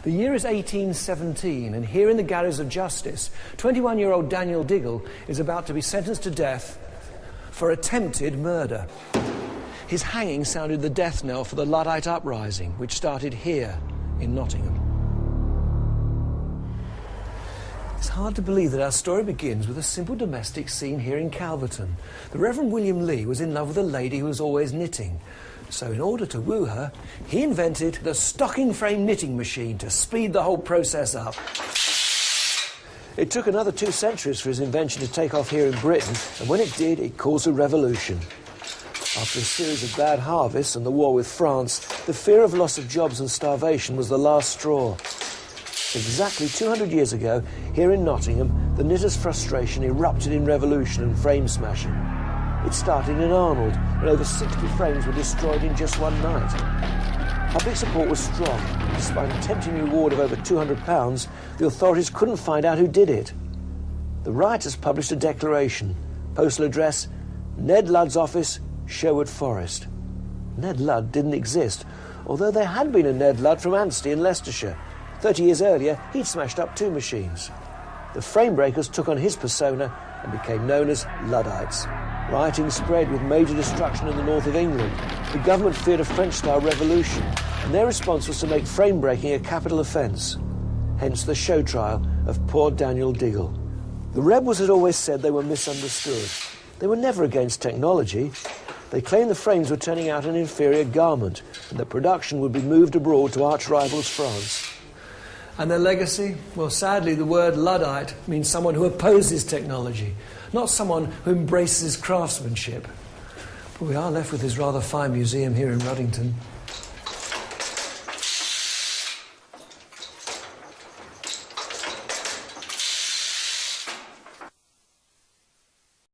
The year is 1817, and here in the galleys of justice, 21-year-old Daniel Diggle is about to be sentenced to death for attempted murder. His hanging sounded the death knell for the Luddite uprising, which started here in Nottingham. It's hard to believe that our story begins with a simple domestic scene here in Calverton. The Reverend William Lee was in love with a lady who was always knitting. So in order to woo her, he invented the stocking frame knitting machine to speed the whole process up. It took another 2 centuries for his invention to take off here in Britain, and when it did, it caused a revolution. After a series of bad harvests and the war with France, the fear of loss of jobs and starvation was the last straw. Exactly 200 years ago, here in Nottingham, the knitters' frustration erupted in revolution and frame smashing. It started in Arnold, when over 60 frames were destroyed in just one night. Public support was strong. Despite a tempting reward of over £200, the authorities couldn't find out who did it. The rioters published a declaration. Postal address, Ned Ludd's office, Sherwood Forest. Ned Ludd didn't exist, although there had been a Ned Ludd from Anstey in Leicestershire. 30 years earlier, he'd smashed up 2 machines. The frame breakers took on his persona and became known as Luddites. Rioting spread with major destruction in the north of England. The government feared a French-style revolution, and their response was to make frame breaking a capital offence. Hence the show trial of poor Daniel Diggle. The rebels had always said they were misunderstood. They were never against technology. They claimed the frames were turning out an inferior garment, and that production would be moved abroad to arch-rivals France. And their legacy? Well, sadly, the word Luddite means someone who opposes technology, not someone who embraces craftsmanship. But we are left with this rather fine museum here in Ruddington.